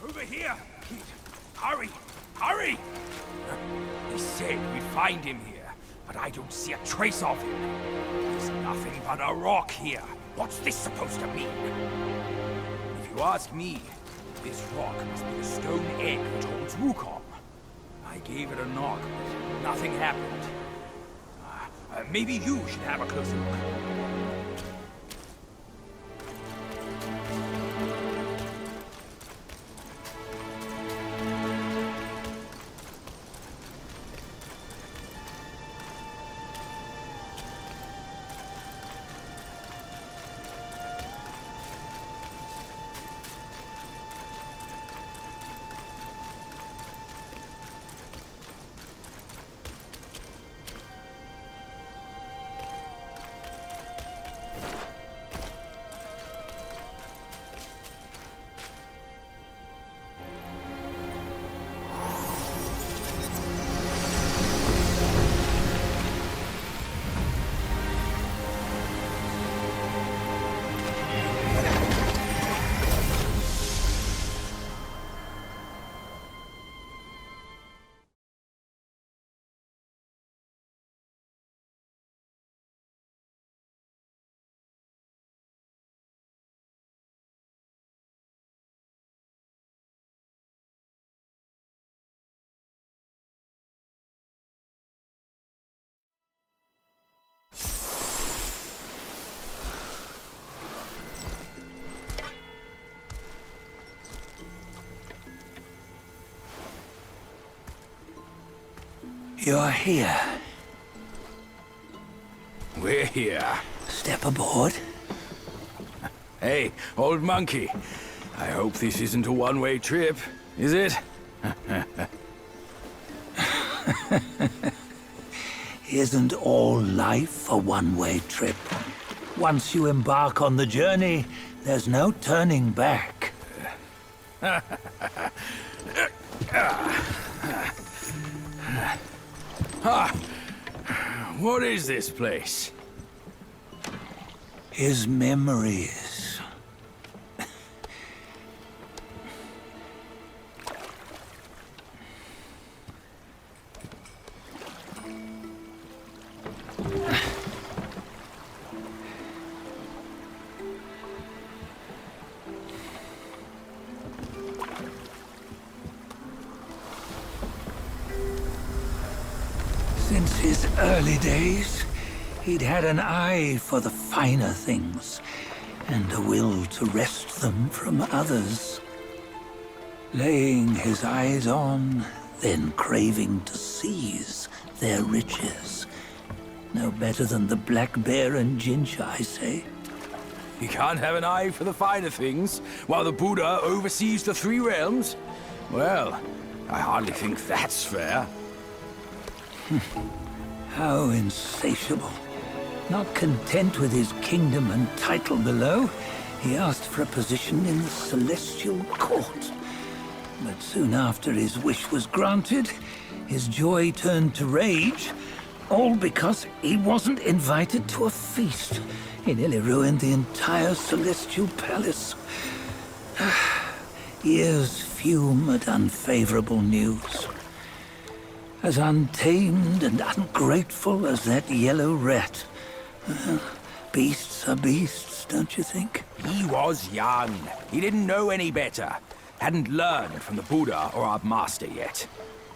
Over here! Kid, hurry! Hurry! He said we'd find him here, but I don't see a trace of him. There's nothing but a rock here. What's this supposed to mean? If you ask me, this rock must be the stone egg which holds Wukong. I gave it a knock, but nothing happened. Maybe you should have a closer look. You're here. We're here. Step aboard. Hey, old monkey. I hope this isn't a one-way trip, is it? Isn't all life a one-way trip? Once you embark on the journey, there's no turning back. What is this place? His memories. Since his early days, he'd had an eye for the finer things, and a will to wrest them from others. Laying his eyes on, then craving to seize their riches. No better than the Black Bear and Jincha, I say. You can't have an eye for the finer things, while the Buddha oversees the three realms? Well, I hardly think that's fair. How insatiable. Not content with his kingdom and title below, he asked for a position in the Celestial Court. But soon after his wish was granted, his joy turned to rage, all because he wasn't invited to a feast. He nearly ruined the entire Celestial Palace. Ears fume at unfavorable news. As untamed and ungrateful as that yellow rat. Beasts are beasts, don't you think? He was young. He didn't know any better. Hadn't learned from the Buddha or our master yet.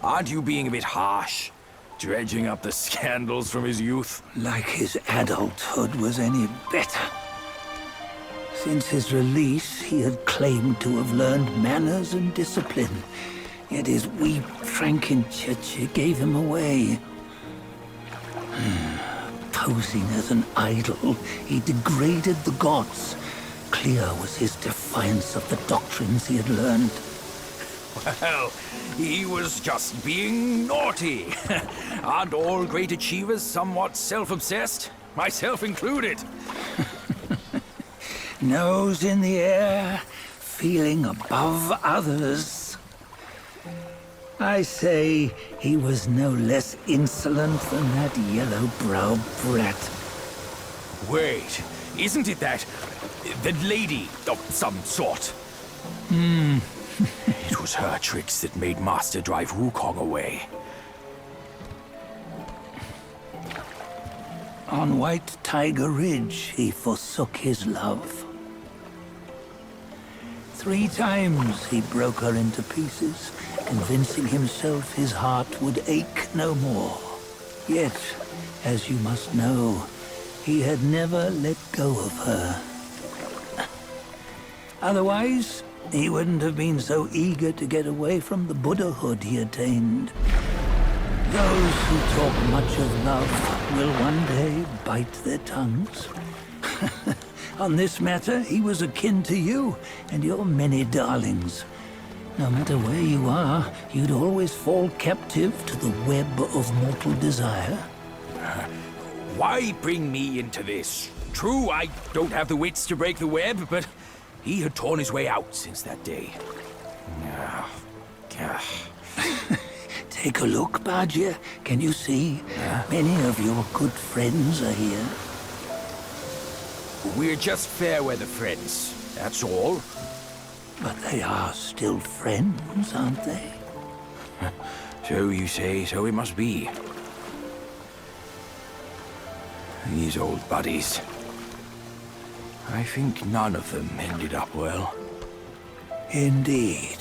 Aren't you being a bit harsh? Dredging up the scandals from his youth? Like his adulthood was any better. Since his release, he had claimed to have learned manners and discipline. Yet his weak Frankenchurch gave him away. Posing as an idol, he degraded the gods. Clear was his defiance of the doctrines he had learned. Well, he was just being naughty. Aren't all great achievers somewhat self-obsessed? Myself included. Nose in the air, feeling above others. I say he was no less insolent than that yellow-browed brat. Wait, isn't it that lady of some sort? It was her tricks that made Master drive Wukong away. On White Tiger Ridge, he forsook his love. 3 times he broke her into pieces, convincing himself his heart would ache no more. Yet, as you must know, he had never let go of her. Otherwise, he wouldn't have been so eager to get away from the Buddhahood he attained. Those who talk much of love will one day bite their tongues. On this matter, he was akin to you and your many darlings. No matter where you are, you'd always fall captive to the web of mortal desire. Why bring me into this? True, I don't have the wits to break the web, but he had torn his way out since that day. Take a look, Bajie. Can you see? Many of your good friends are here. We're just fair weather friends, that's all. But they are still friends, aren't they? So you say, so it must be. These old buddies. I think none of them ended up well. Indeed.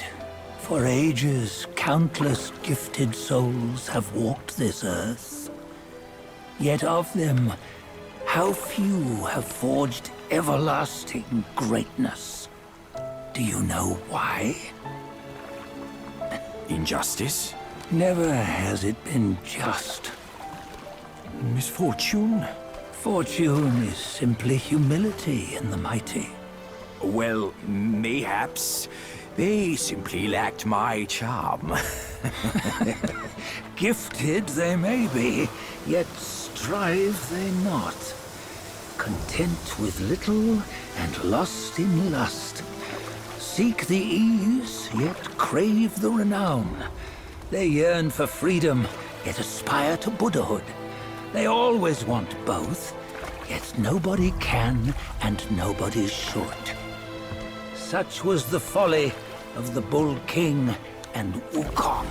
For ages, countless gifted souls have walked this earth. Yet of them, how few have forged everlasting greatness? Do you know why? Injustice? Never has it been just. Misfortune? Fortune is simply humility in the mighty. Well, mayhaps. They simply lacked my charm. Gifted they may be, yet strive they not. Content with little and lost in lust. Seek the ease, yet crave the renown. They yearn for freedom, yet aspire to Buddhahood. They always want both, yet nobody can and nobody should. Such was the folly of the Bull King and Wukong.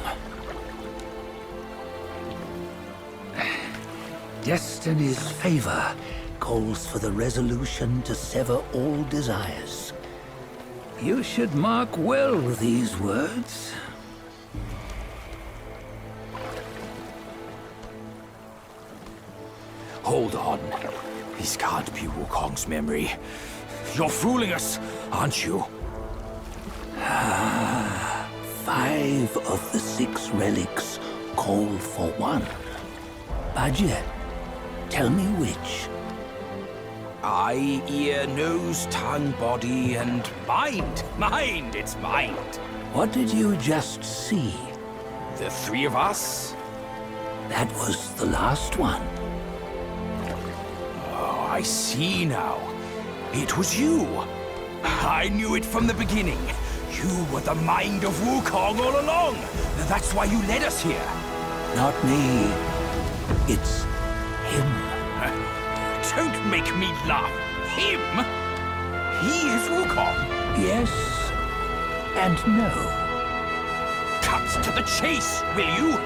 Destiny's favor calls for the resolution to sever all desires. You should mark well these words. Hold on. This can't be Wukong's memory. You're fooling us, aren't you? 5 of the 6 relics call for one. Bajie, tell me which. Eye, ear, nose, tongue, body, and mind. Mind, it's mind. What did you just see? The 3 of us? That was the last one. Oh, I see now. It was you. I knew it from the beginning. You were the mind of Wukong all along. That's why you led us here. Not me. It's him. Don't make me laugh. Him? He is Wukong. Yes and no. Cut to the chase, will you?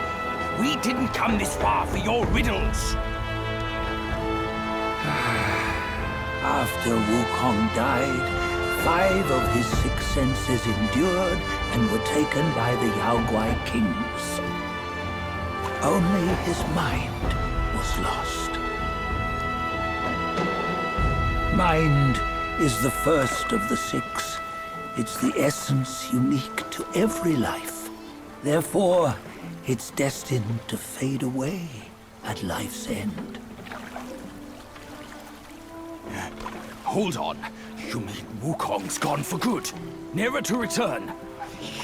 We didn't come this far for your riddles. After Wukong died, 5 of his 6 senses endured and were taken by the Yaoguai kings. Only his mind was lost. Mind is the first of the 6. It's the essence unique to every life. Therefore, it's destined to fade away at life's end. Hold on. You mean Wukong's gone for good? Never to return?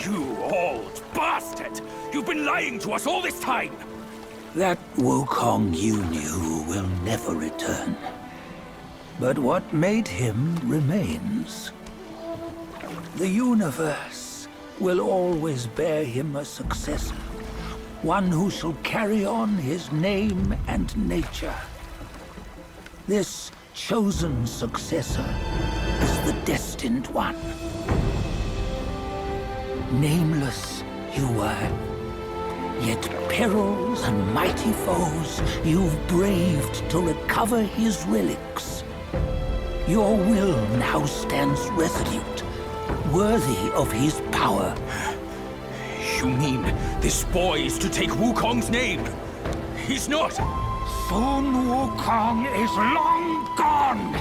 You old bastard! You've been lying to us all this time! That Wukong you knew will never return. But what made him remains. The universe will always bear him a successor. One who shall carry on his name and nature. This chosen successor is the destined one. Nameless you were. Yet perils and mighty foes you've braved to recover his relics. Your will now stands resolute, worthy of his power. You mean this boy is to take Wukong's name? He's not! Sun Wukong is long gone!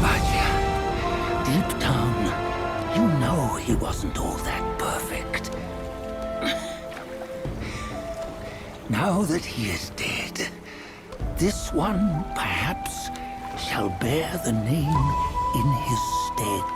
But deep down, you know he wasn't all that perfect. Now that he is dead, this one, perhaps, shall bear the name in his stead.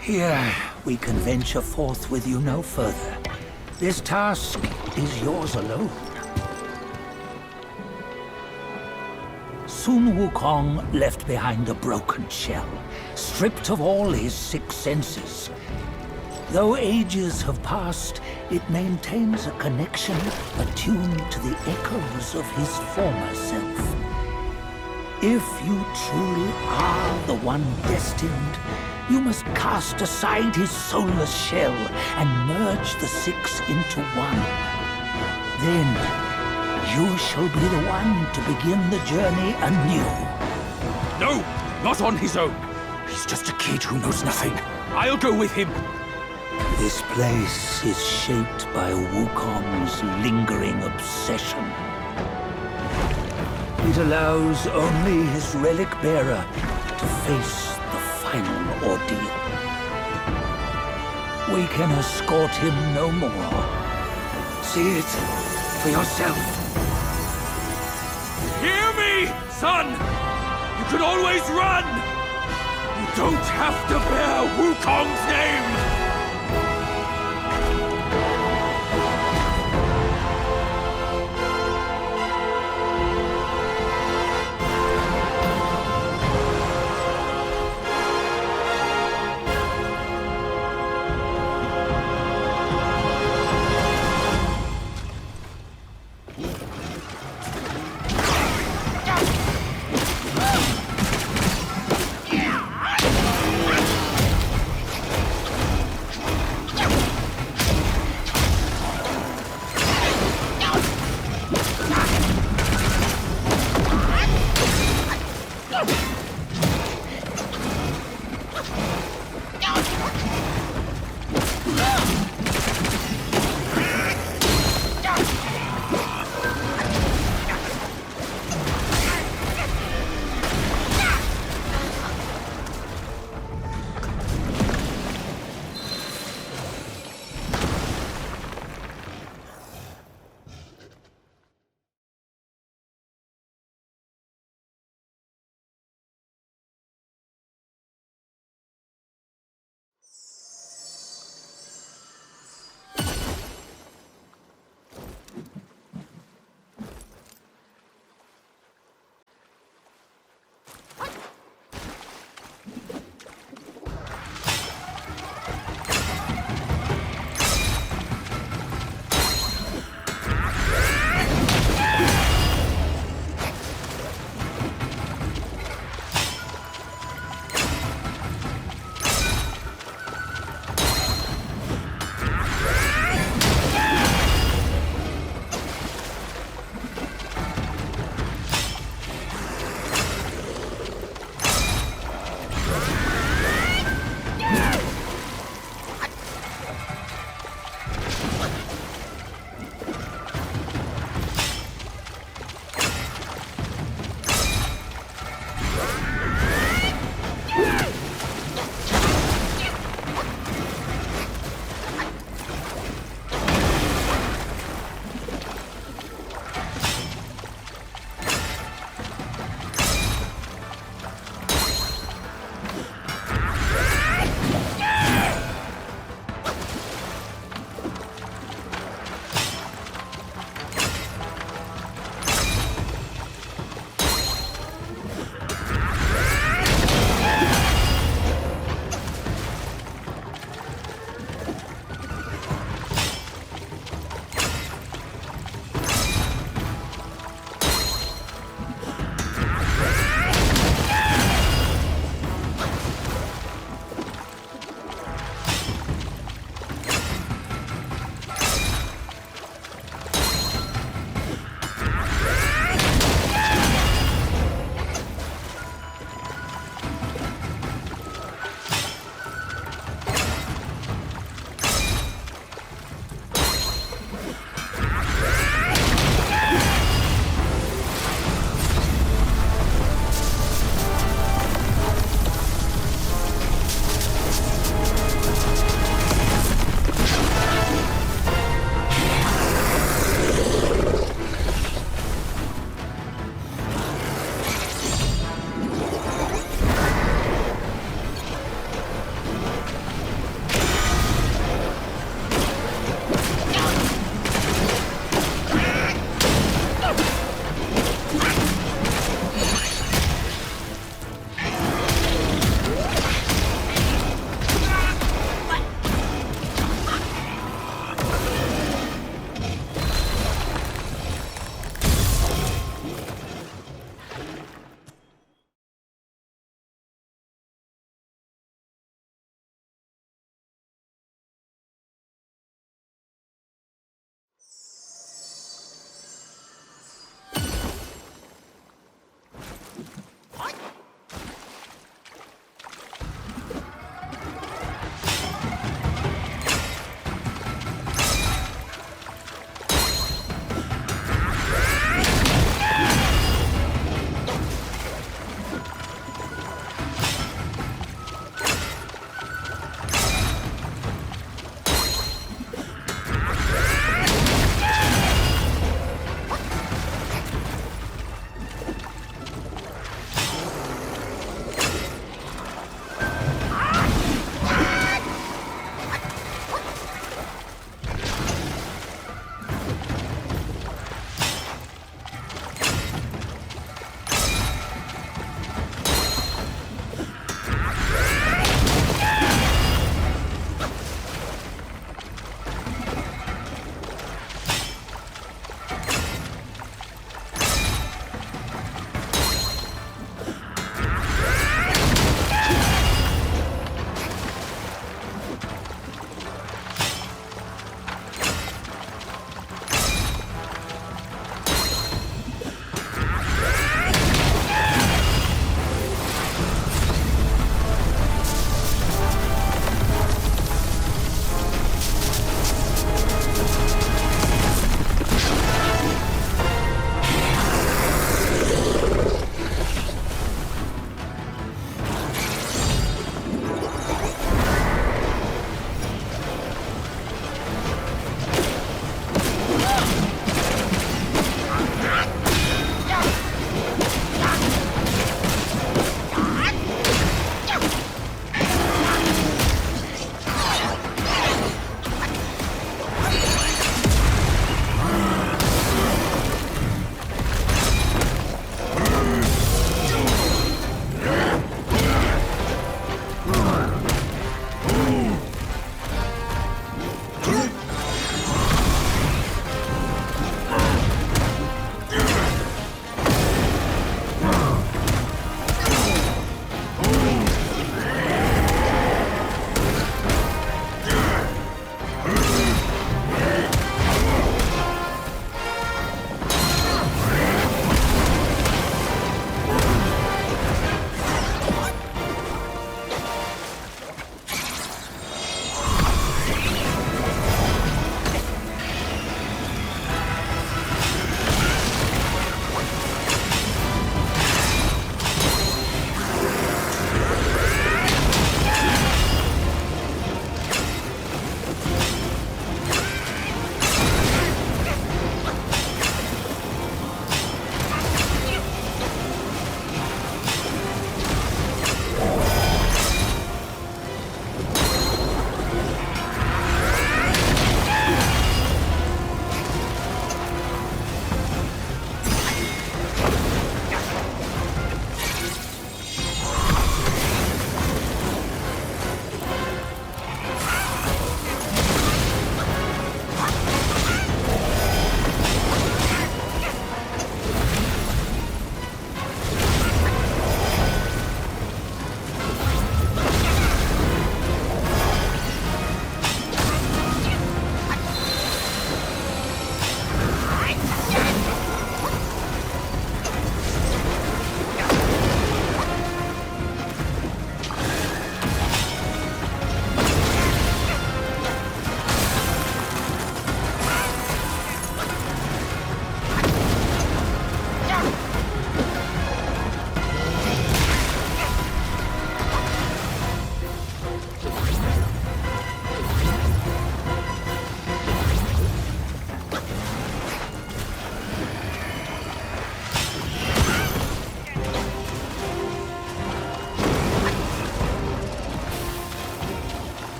Here, we can venture forth with you no further. This task is yours alone. Sun Wukong left behind a broken shell, stripped of all his 6 senses. Though ages have passed, it maintains a connection attuned to the echoes of his former self. If you truly are the one destined, you must cast aside his soulless shell and merge the 6 into one. Then, you shall be the one to begin the journey anew. No! Not on his own! He's just a kid who knows nothing. I'll go with him! This place is shaped by Wukong's lingering obsession. It allows only his relic bearer to face the final ordeal. We can escort him no more. See it for yourself. Hear me, son! You can always run! You don't have to bear Wukong's name!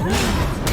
Ugh.